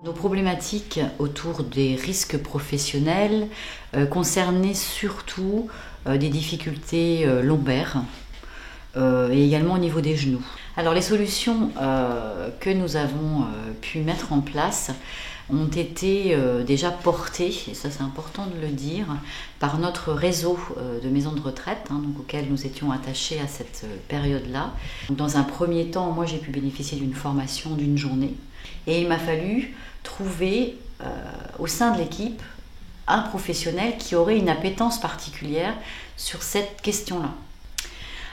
Nos problématiques autour des risques professionnels concernaient surtout des difficultés lombaires et également au niveau des genoux. Alors les solutions que nous avons pu mettre en place ont été déjà portées, et ça c'est important de le dire, par notre réseau de maisons de retraite, donc auquel nous étions attachés à cette période-là. Dans un premier temps, moi j'ai pu bénéficier d'une formation d'une journée et il m'a fallu trouver au sein de l'équipe un professionnel qui aurait une appétence particulière sur cette question-là.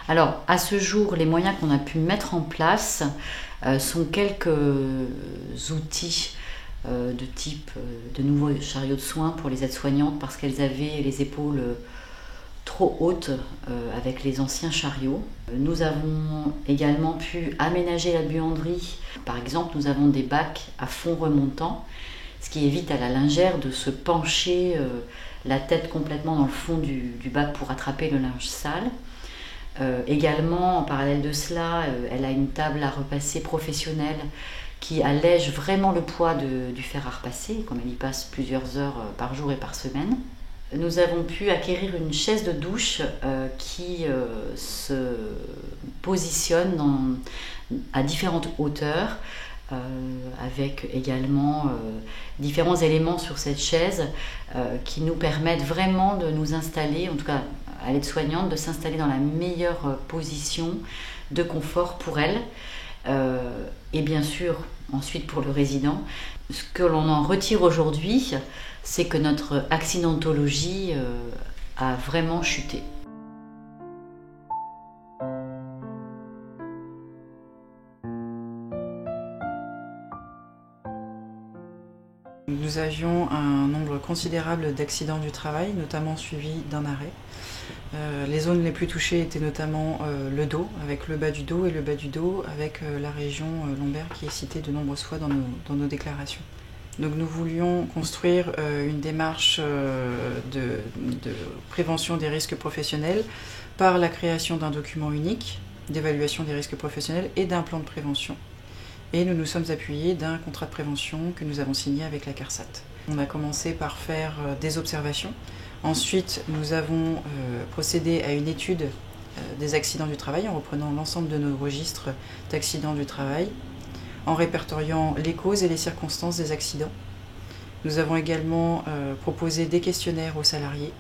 Alors, à ce jour, les moyens qu'on a pu mettre en place sont quelques outils de type de nouveaux chariots de soins pour les aides-soignantes parce qu'elles avaient les épaules trop hautes avec les anciens chariots. Nous avons également pu aménager la buanderie. Par exemple, nous avons des bacs à fond remontant, ce qui évite à la lingère de se pencher la tête complètement dans le fond du bac pour attraper le linge sale. Également, en parallèle de cela, elle a une table à repasser professionnelle qui allège vraiment le poids du fer à repasser, comme elle y passe plusieurs heures par jour et par semaine. Nous avons pu acquérir une chaise de douche qui se positionne à différentes hauteurs, avec également différents éléments sur cette chaise qui nous permettent vraiment de nous installer, en tout cas à l'aide-soignante, de s'installer dans la meilleure position de confort pour elle. Et bien sûr, ensuite pour le résident, ce que l'on en retire aujourd'hui, c'est que notre accidentologie a vraiment chuté. Nous avions un nombre considérable d'accidents du travail, notamment suivis d'un arrêt. Les zones les plus touchées étaient notamment le dos, avec le bas du dos, et le bas du dos avec la région lombaire qui est citée de nombreuses fois dans nos déclarations. Donc nous voulions construire une démarche de prévention des risques professionnels par la création d'un document unique d'évaluation des risques professionnels et d'un plan de prévention. Et nous nous sommes appuyés d'un contrat de prévention que nous avons signé avec la CARSAT. On a commencé par faire des observations. Ensuite, nous avons procédé à une étude des accidents du travail en reprenant l'ensemble de nos registres d'accidents du travail, en répertoriant les causes et les circonstances des accidents. Nous avons également proposé des questionnaires aux salariés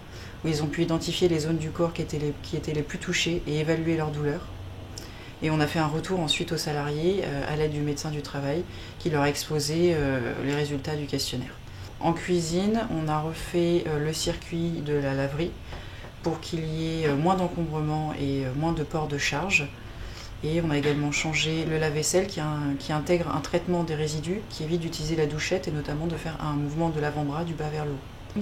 où ils ont pu identifier les zones du corps qui étaient les plus touchées et évaluer leur douleur. Et on a fait un retour ensuite aux salariés à l'aide du médecin du travail qui leur a exposé les résultats du questionnaire. En cuisine, on a refait le circuit de la laverie pour qu'il y ait moins d'encombrement et moins de port de charge. Et on a également changé le lave-vaisselle qui intègre un traitement des résidus qui évite d'utiliser la douchette et notamment de faire un mouvement de l'avant-bras du bas vers le haut.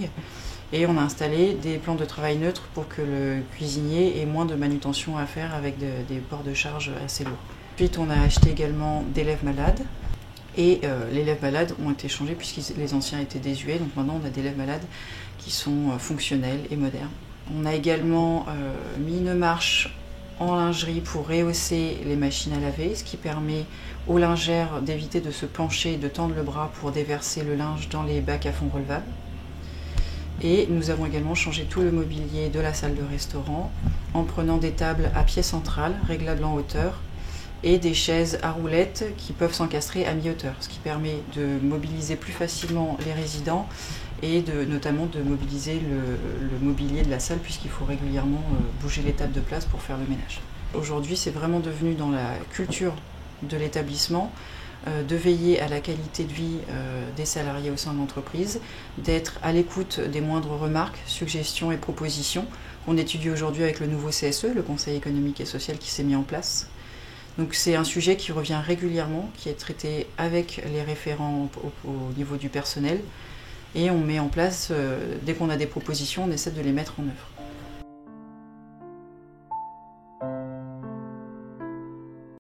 Et on a installé des plans de travail neutres pour que le cuisinier ait moins de manutention à faire avec des ports de charge assez lourds. Ensuite, on a acheté également des lève-malades. Et les lève-malades ont été changés puisque les anciens étaient désuets. Donc maintenant, on a des lève-malades qui sont fonctionnels et modernes. On a également mis une marche en lingerie pour rehausser les machines à laver, ce qui permet aux lingères d'éviter de se pencher et de tendre le bras pour déverser le linge dans les bacs à fond relevables. Et nous avons également changé tout le mobilier de la salle de restaurant en prenant des tables à pied central, réglables en hauteur, et des chaises à roulettes qui peuvent s'encastrer à mi-hauteur, ce qui permet de mobiliser plus facilement les résidents et notamment de mobiliser le mobilier de la salle puisqu'il faut régulièrement bouger les tables de place pour faire le ménage. Aujourd'hui, c'est vraiment devenu dans la culture de l'établissement de veiller à la qualité de vie des salariés au sein de l'entreprise, d'être à l'écoute des moindres remarques, suggestions et propositions qu'on étudie aujourd'hui avec le nouveau CSE, le Conseil économique et social qui s'est mis en place. Donc c'est un sujet qui revient régulièrement, qui est traité avec les référents au niveau du personnel et on met en place, dès qu'on a des propositions, on essaie de les mettre en œuvre.